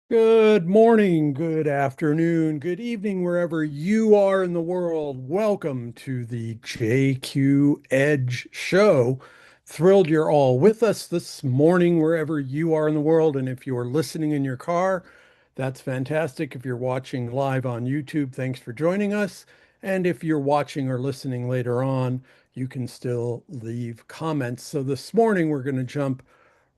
Good morning, good afternoon, good evening, wherever you are in the world. Welcome to the JQ Edge Show. Thrilled you're all with us this morning, wherever you are in the world. And if you're listening in your car, that's fantastic. If you're watching live on YouTube, thanks for joining us. And if you're watching or listening later on, you can still leave comments. So this morning, we're going to jump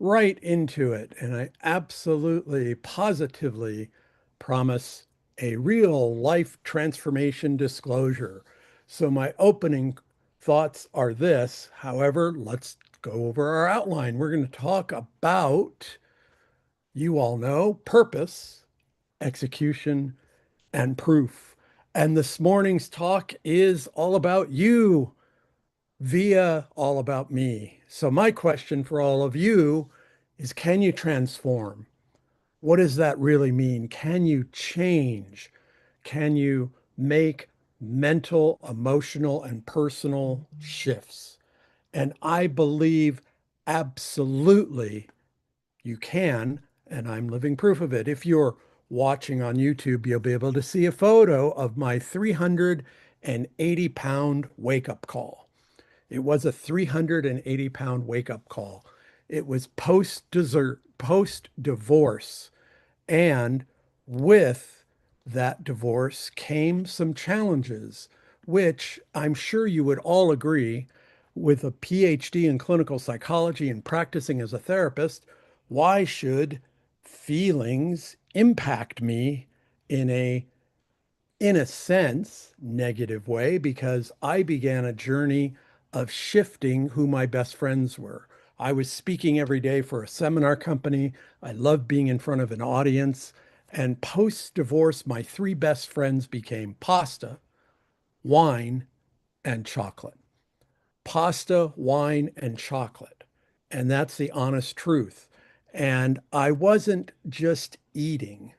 right into it. And I absolutely, positively promise a real life transformation disclosure. So my opening thoughts are this. However, let's go over our outline. We're going to talk about, you all know, purpose, execution, and proof. And this morning's talk is all about you via all about me. So my question for all of you is, can you transform? What does that really mean? Can you change? Can you make mental, emotional, and personal shifts? And I believe absolutely you can, and I'm living proof of it. If you're watching on YouTube, you'll be able to see a photo of my 380-pound wake-up call. It was a 380-pound wake-up call. It was post-divorce. And with that divorce came some challenges, which I'm sure you would all agree, with a PhD in clinical psychology and practicing as a therapist, why should feelings impact me in a sense, negative way? Because I began a journey of shifting who my best friends were. I was speaking every day for a seminar company. I loved being in front of an audience. And post-divorce, my three best friends became pasta, wine, and chocolate. Pasta, wine, and chocolate. And that's the honest truth. And I wasn't just eating.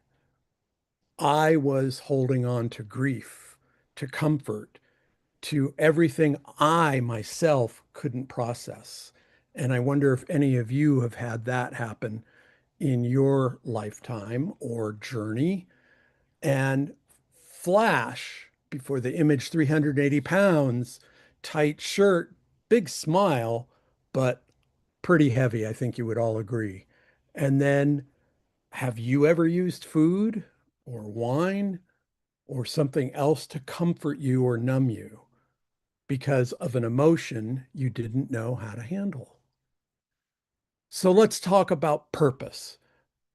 I was holding on to grief, to comfort, to everything I myself couldn't process. And I wonder if any of you have had that happen in your lifetime or journey. And flash before the image, 380 pounds, tight shirt, big smile, but pretty heavy. I think you would all agree. And then, have you ever used food or wine or something else to comfort you or numb you because of an emotion you didn't know how to handle? So let's talk about purpose.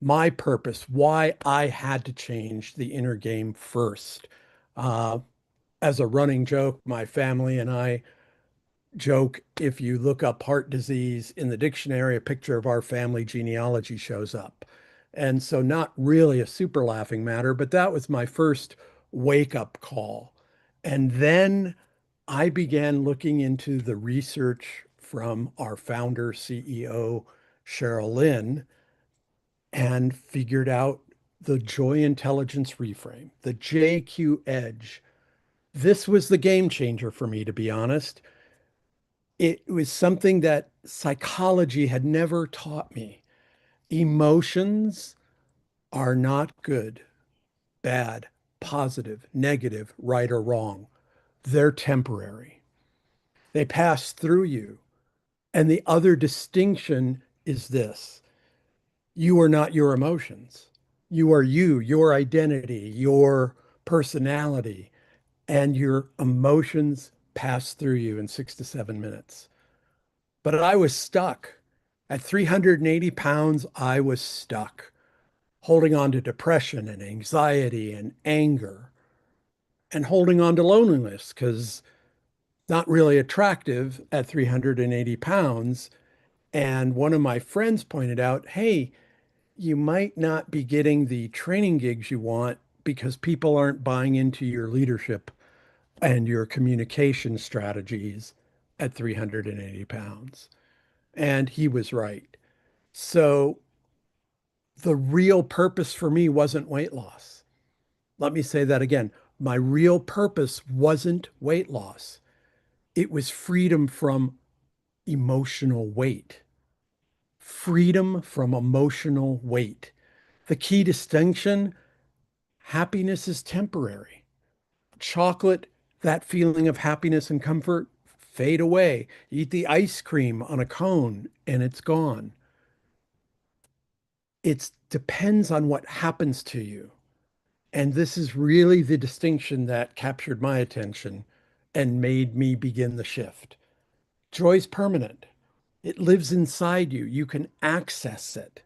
My purpose, why I had to change the inner game first. Uh, as a running joke, my family and I joke, if you look up heart disease in the dictionary, a picture of our family genealogy shows up. And so, not really a super laughing matter, but that was my first wake up call. And then I began looking into the research from our founder, CEO, Cheryl Lynn, and figured out the joy intelligence reframe, the JQ edge. This was the game changer for me, to be honest. It was something that psychology had never taught me. Emotions are not good, bad, positive, negative, right or wrong. They're temporary. They pass through you. And the other distinction is this: you are not your emotions. You are you, your identity, your personality, and your emotions pass through you in 6 to 7 minutes. But I was stuck. At 380 pounds, I was stuck, holding on to depression and anxiety and anger, and holding on to loneliness because not really attractive at 380 pounds. And one of my friends pointed out, hey, you might not be getting the training gigs you want because people aren't buying into your leadership and your communication strategies at 380 pounds. And he was right. So the real purpose for me wasn't weight loss. Let me say that again. My real purpose wasn't weight loss. It was freedom from emotional weight. Freedom from emotional weight. The key distinction, happiness is temporary. Chocolate, that feeling of happiness and comfort, fade away. Eat the ice cream on a cone and it's gone. It depends on what happens to you. And this is really the distinction that captured my attention and made me begin the shift. Joy is permanent. It lives inside you. You can access it.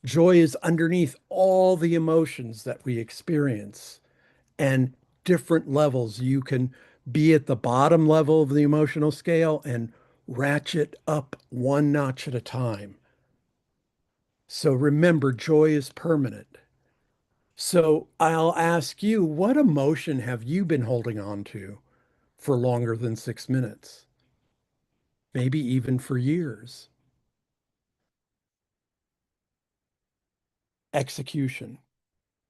Joy is underneath all the emotions that we experience and different levels. You can be at the bottom level of the emotional scale and ratchet up one notch at a time. So remember, joy is permanent. So I'll ask you, what emotion have you been holding on to for longer than 6 minutes? Maybe even for years. Execution.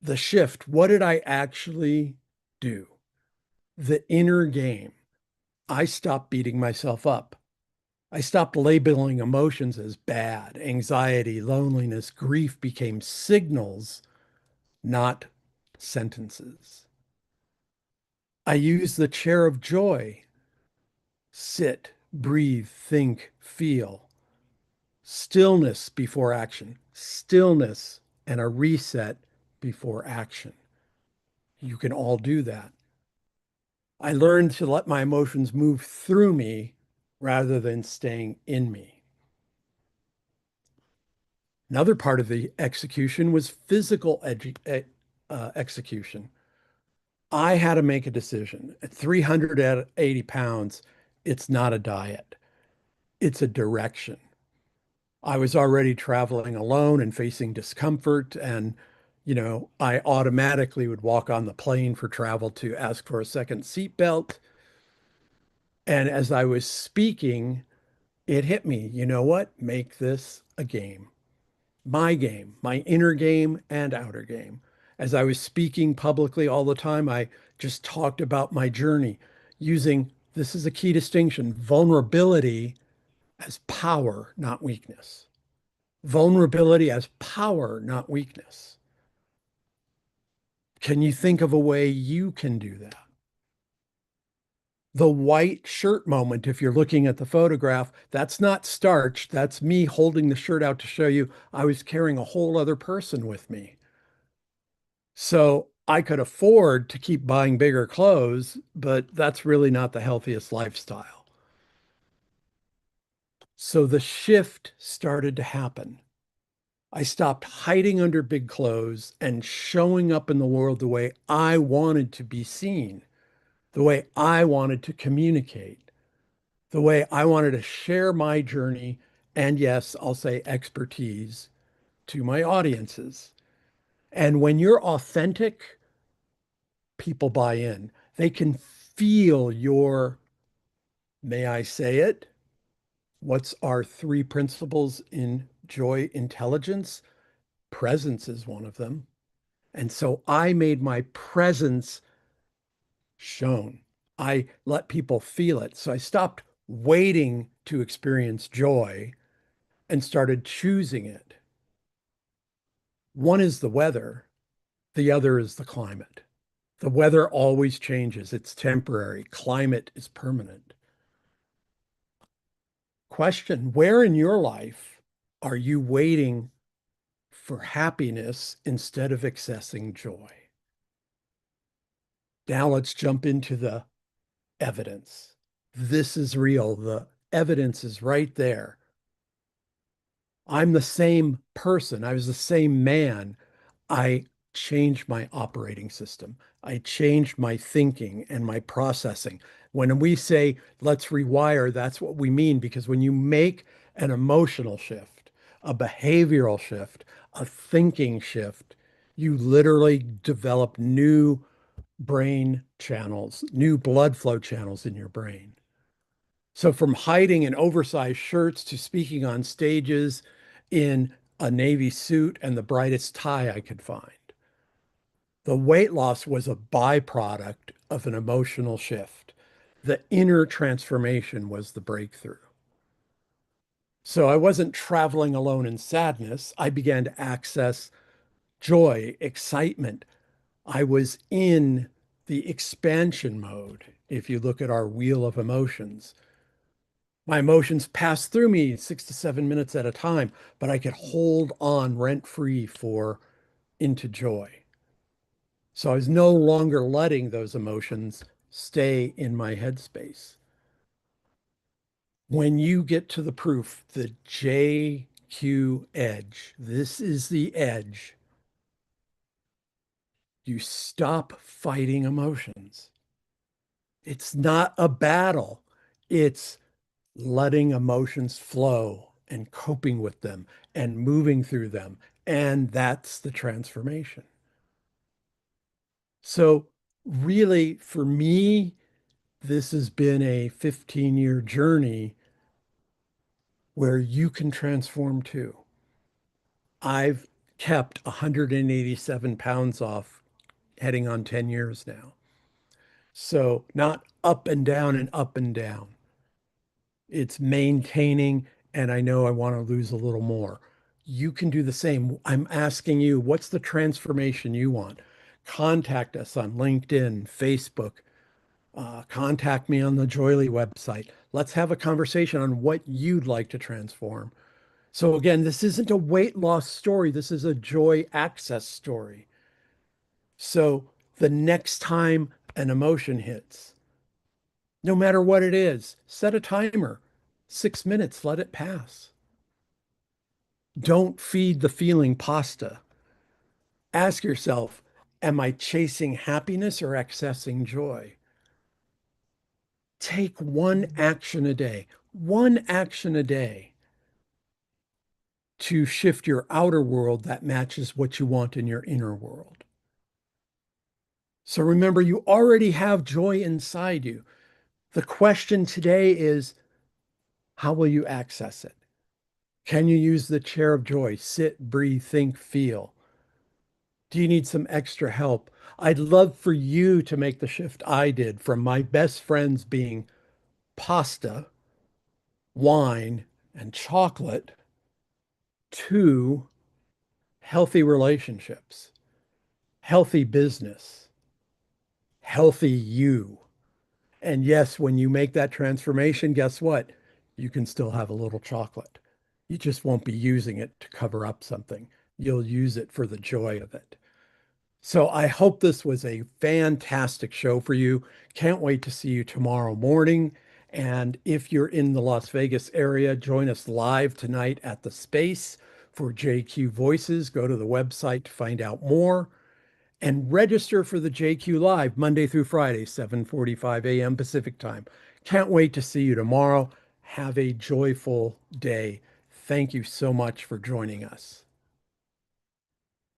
The shift. What did I actually do? The inner game. I stopped beating myself up. I stopped labeling emotions as bad. Anxiety, loneliness, grief became signals, not sentences. I used the chair of joy. Sit, breathe, think, feel. Stillness before action. Stillness and a reset before action. You can all do that. I learned to let my emotions move through me rather than staying in me. Another part of the execution was physical execution. I had to make a decision. At 380 pounds, it's not a diet, it's a direction. I was already traveling alone and facing discomfort. And, I automatically would walk on the plane for travel to ask for a second seatbelt. And as I was speaking, it hit me. You know what? Make this a game, my inner game and outer game. As I was speaking publicly all the time, I just talked about my journey using, this is a key distinction, vulnerability as power, not weakness. Vulnerability as power, not weakness. Can you think of a way you can do that? The white shirt moment, if you're looking at the photograph, that's not starch. That's me holding the shirt out to show you I was carrying a whole other person with me. So I could afford to keep buying bigger clothes, but that's really not the healthiest lifestyle. So the shift started to happen. I stopped hiding under big clothes and showing up in the world the way I wanted to be seen, the way I wanted to communicate, the way I wanted to share my journey and, yes, I'll say expertise to my audiences. And when you're authentic, people buy in. They can feel your, may I say it? What's our three principles in joy intelligence? Presence is one of them. And so I made my presence shown. I let people feel it. So I stopped waiting to experience joy and started choosing it. One is the weather, the other is the climate. The weather always changes, it's temporary. Climate is permanent. Question, where in your life are you waiting for happiness instead of accessing joy? Now let's jump into the evidence. This is real. The evidence is right there. I'm the same person. I was the same man. I changed my operating system. I changed my thinking and my processing. When we say let's rewire, that's what we mean, because when you make an emotional shift, a behavioral shift, a thinking shift, you literally develop new brain channels, new blood flow channels in your brain. So from hiding in oversized shirts to speaking on stages in a navy suit and the brightest tie I could find. The weight loss was a byproduct of an emotional shift. The inner transformation was the breakthrough. So I wasn't traveling alone in sadness. I began to access joy, excitement. I was in the expansion mode. If you look at our wheel of emotions, my emotions pass through me 6 to 7 minutes at a time, but I could hold on rent free for into joy. So I was no longer letting those emotions stay in my headspace. When you get to the proof, the JQ edge, this is the edge. You stop fighting emotions. It's not a battle. It's letting emotions flow and coping with them and moving through them. And that's the transformation. So, really, for me, this has been a 15-year journey where you can transform too. I've kept 187 pounds off heading on 10 years now. So, not up and down and up and down. It's maintaining, and I know I want to lose a little more. You can do the same. I'm asking you, what's the transformation you want? Contact us on LinkedIn, Facebook. Contact me on the Joyly website. Let's have a conversation on what you'd like to transform. So, again, this isn't a weight loss story. This is a joy access story. So, the next time an emotion hits, no matter what it is, set a timer. 6 minutes, let it pass. Don't feed the feeling pasta. Ask yourself, am I chasing happiness or accessing joy? Take one action a day to shift your outer world that matches what you want in your inner world. So remember, you already have joy inside you. The question today is, how will you access it? Can you use the chair of joy? Sit, breathe, think, feel. Do you need some extra help? I'd love for you to make the shift I did from my best friends being pasta, wine, and chocolate to healthy relationships, healthy business, healthy you. And yes, when you make that transformation, guess what? You can still have a little chocolate. You just won't be using it to cover up something. You'll use it for the joy of it. So I hope this was a fantastic show for you. Can't wait to see you tomorrow morning. And if you're in the Las Vegas area, join us live tonight at the Space for JQ Voices. Go to the website to find out more and register for the JQ Live Monday through Friday, 7:45 a.m. Pacific Time. Can't wait to see you tomorrow. Have a joyful day. Thank you so much for joining us.